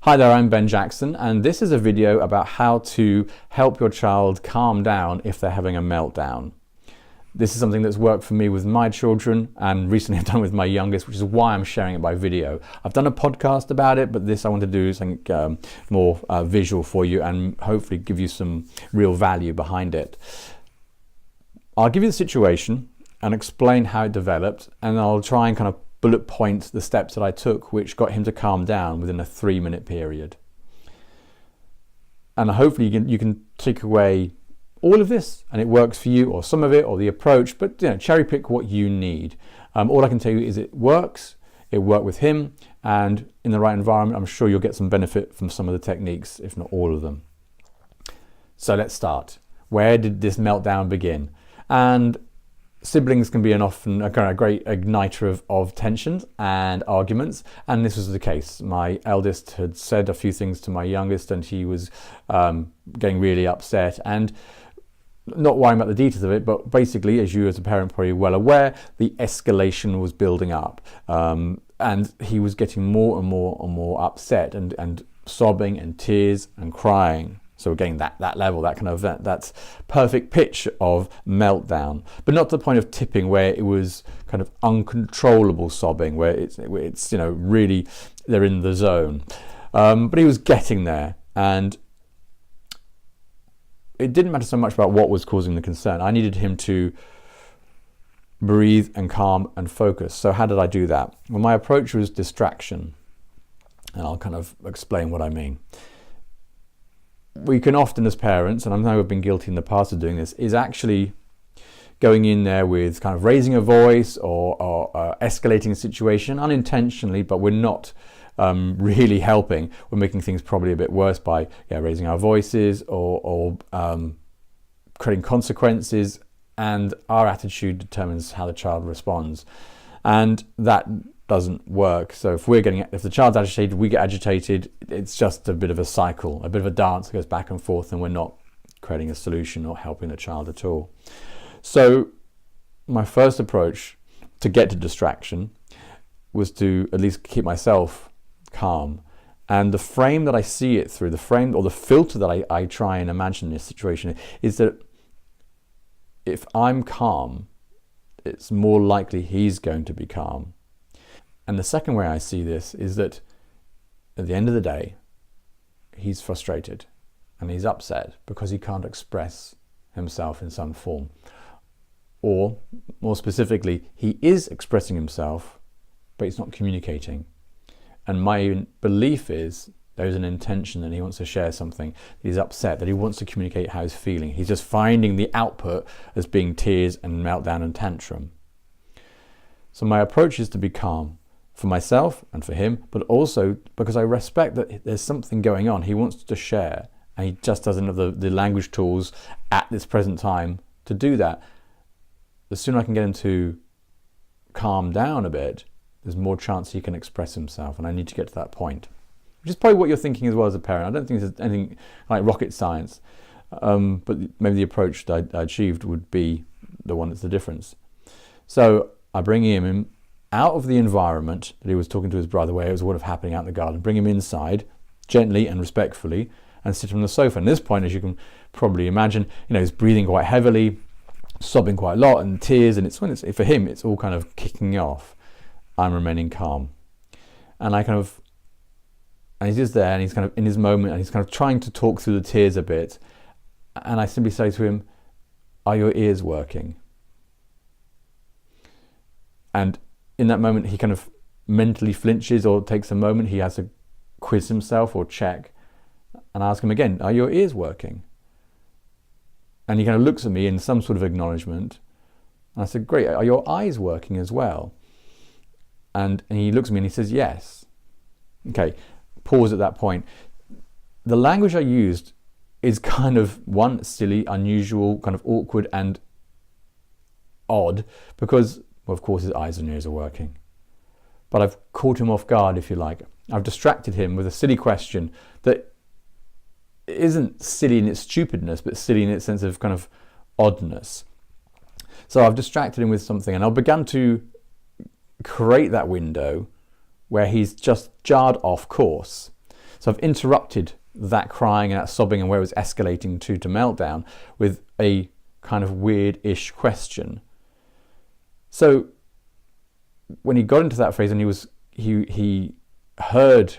Hi there, I'm Ben Jackson, and this is a video about how to help your child calm down if they're having a meltdown. This is something that's worked for me with my children and recently I've done with my youngest, which is why I'm sharing it by video. I've done a podcast about it, but this I want to do something more visual for you and hopefully give you some real value behind it. I'll give you the situation and explain how it developed, and I'll try and kind of bullet point the steps that I took which got him to calm down within a 3-minute period. And hopefully you can take away all of this and it works for you, or some of it, or the approach, but cherry pick what you need. All I can tell you is it works, it worked with him, and in the right environment I'm sure you'll get some benefit from some of the techniques, if not all of them. So let's start. Where did this meltdown begin? And siblings can be often a great igniter of tensions and arguments, and this was the case. My eldest had said a few things to my youngest and he was getting really upset, and not worrying about the details of it, but basically, as you as a parent probably well aware, the escalation was building up, and he was getting more and more upset and sobbing and tears and crying. So again, that level, that's perfect pitch of meltdown, but not to the point of tipping where it was kind of uncontrollable sobbing, where it's really they're in the zone. But he was getting there, and it didn't matter so much about what was causing the concern. I needed him to breathe and calm and focus. So how did I do that? Well, my approach was distraction, and I'll kind of explain what I mean. We can often, as parents, and I know I've been guilty in the past of doing this, is actually going in there with kind of raising a voice or escalating a situation unintentionally, but we're not really helping. We're making things probably a bit worse by raising our voices or creating consequences, and our attitude determines how the child responds, and that doesn't work. So if the child's agitated, we get agitated. It's just a bit of a cycle, a bit of a dance that goes back and forth, and we're not creating a solution or helping the child at all. So my first approach to get to distraction was to at least keep myself calm. And the frame that I see it through, the frame or the filter that I try and imagine this situation is that if I'm calm, it's more likely he's going to be calm. And the second way I see this is that at the end of the day, he's frustrated and he's upset because he can't express himself in some form. Or more specifically, he is expressing himself, but he's not communicating. And my belief is there's an intention that he wants to share something, that he's upset, that he wants to communicate how he's feeling. He's just finding the output as being tears and meltdown and tantrum. So my approach is to be calm for myself and for him, but also because I respect that there's something going on. He wants to share, and he just doesn't have the language tools at this present time to do that. The sooner I can get him to calm down a bit, there's more chance he can express himself, and I need to get to that point. Which is probably what you're thinking as well as a parent. I don't think there's anything like rocket science, but maybe the approach that I achieved would be the one that's the difference. So I bring him in out of the environment that he was talking to his brother, where it was what was happening out in the garden, bring him inside gently and respectfully and sit him on the sofa. And at this point, as you can probably imagine, he's breathing quite heavily, sobbing quite a lot, and tears, and for him it's all kind of kicking off. I'm remaining calm, and and he's just there, and he's kind of in his moment, and he's kind of trying to talk through the tears a bit, and I simply say to him, "Are your ears working?" And in that moment, he kind of mentally flinches or takes a moment. He has to quiz himself or check, and I ask him again, "Are your ears working?" And he kind of looks at me in some sort of acknowledgement, and I said, "Great, are your eyes working as well?" And he looks at me and he says, "Yes." Okay, pause at that point. The language I used is kind of one, silly, unusual, kind of awkward and odd, because well, of course his eyes and ears are working. But I've caught him off guard, if you like. I've distracted him with a silly question that isn't silly in its stupidness, but silly in its sense of kind of oddness. So I've distracted him with something, and I've begun to create that window where he's just jarred off course. So I've interrupted that crying and that sobbing and where it was escalating to meltdown with a kind of weird-ish question. So when he got into that phase and he heard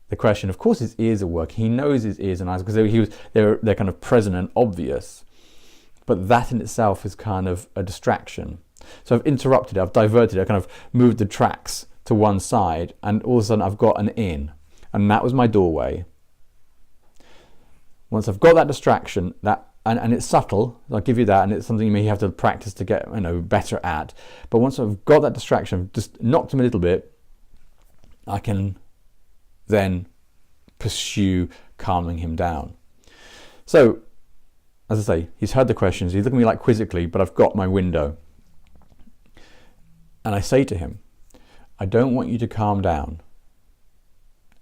the question, of course his ears are working. He knows his ears and eyes because they're kind of present and obvious. But that in itself is kind of a distraction. So I've interrupted it, I've diverted it, I kind of moved the tracks to one side, and all of a sudden I've got an in. And that was my doorway. Once I've got that distraction, and it's subtle, I'll give you that, and it's something you may have to practice to get better at. But once I've got that distraction, I've just knocked him a little bit, I can then pursue calming him down. So, as I say, he's heard the questions, he's looking at me like quizzically, but I've got my window. And I say to him, I don't want you to calm down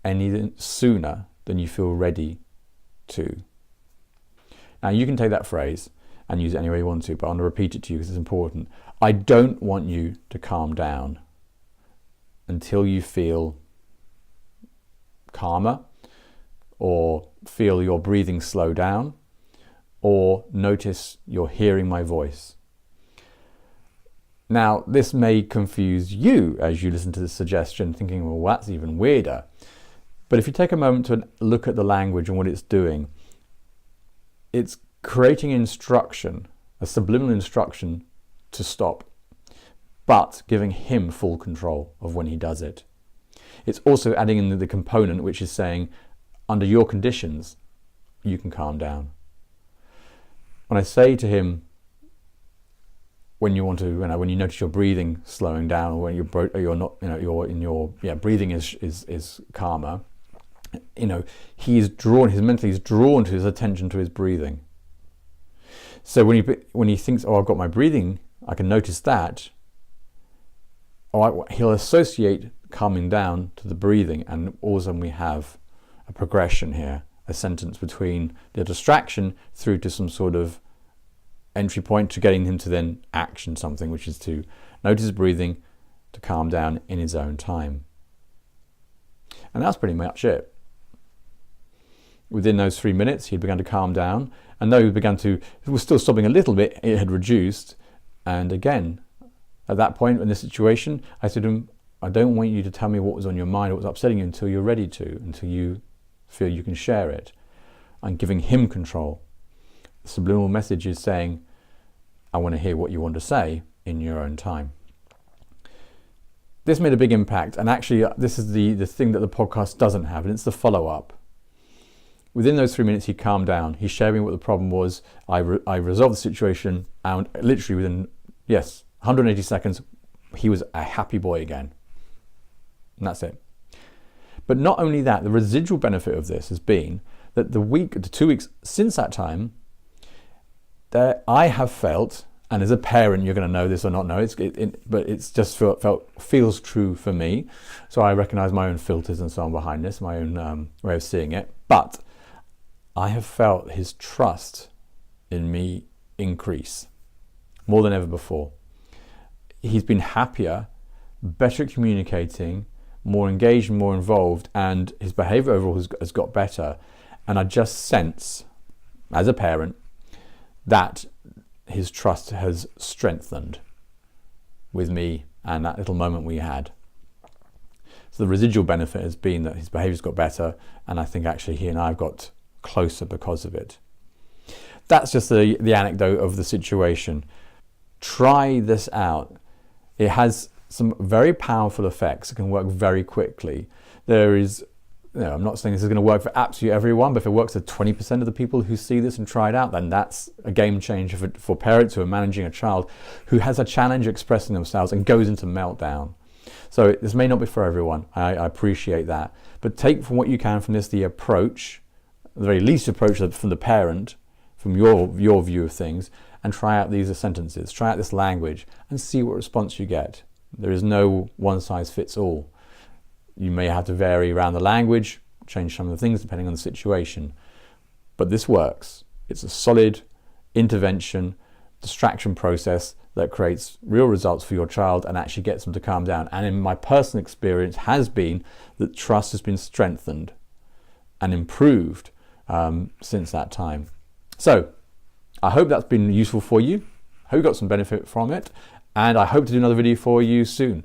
any sooner than you feel ready to. Now you can take that phrase and use it any way you want to, but I want to repeat it to you because it's important. I don't want you to calm down until you feel calmer, or feel your breathing slow down, or notice you're hearing my voice. Now, this may confuse you as you listen to this suggestion, thinking, well, that's even weirder. But if you take a moment to look at the language and what it's doing, it's creating instruction, a subliminal instruction to stop, but giving him full control of when he does it. It's also adding in the component which is saying, under your conditions, you can calm down. When I say to him, when you notice your breathing slowing down, or when you're not, breathing is calmer, he's mentally drawn to his attention to his breathing. So when he thinks, oh, I've got my breathing, I can notice that. He'll associate calming down to the breathing, and all of a sudden we have a progression here, a sentence between the distraction through to some sort of entry point to getting him to then action something, which is to notice his breathing, to calm down in his own time. And that's pretty much it. Within those 3 minutes, he began to calm down, and though he was still sobbing a little bit, it had reduced. And again, at that point in this situation, I said to him, I don't want you to tell me what was on your mind, what was upsetting you, until you're ready to, until you feel you can share it. I'm giving him control. The subliminal message is saying, I want to hear what you want to say in your own time. This made a big impact, and actually this is the thing that the podcast doesn't have, and it's the follow-up. Within those 3 minutes, he calmed down. He shared me what the problem was. I resolved the situation, and literally within, 180 seconds, he was a happy boy again. And that's it. But not only that, the residual benefit of this has been that the 2 weeks since that time, that I have felt, and as a parent, you're going to know this or not know, but it's just feels true for me. So I recognize my own filters and so on behind this, my own way of seeing it. But I have felt his trust in me increase more than ever before. He's been happier, better at communicating, more engaged and more involved, and his behavior overall has got better. And I just sense, as a parent, that his trust has strengthened with me and that little moment we had. So the residual benefit has been that his behavior's got better, and I think actually he and I have got closer because of it. That's just the anecdote of the situation. Try this out. It has some very powerful effects. It can work very quickly. I'm not saying this is going to work for absolutely everyone, but if it works for 20% of the people who see this and try it out, then that's a game changer for parents who are managing a child who has a challenge expressing themselves and goes into meltdown. So this may not be for everyone. I appreciate that. But take from what you can from this the approach, the very least approach from the parent, from your view of things, and try out these sentences, try out this language, and see what response you get. There is no one size fits all. You may have to vary around the language, change some of the things depending on the situation. But this works. It's a solid intervention, distraction process that creates real results for your child and actually gets them to calm down. And in my personal experience has been that trust has been strengthened and improved since that time. So I hope that's been useful for you. I hope you got some benefit from it, and I hope to do another video for you soon.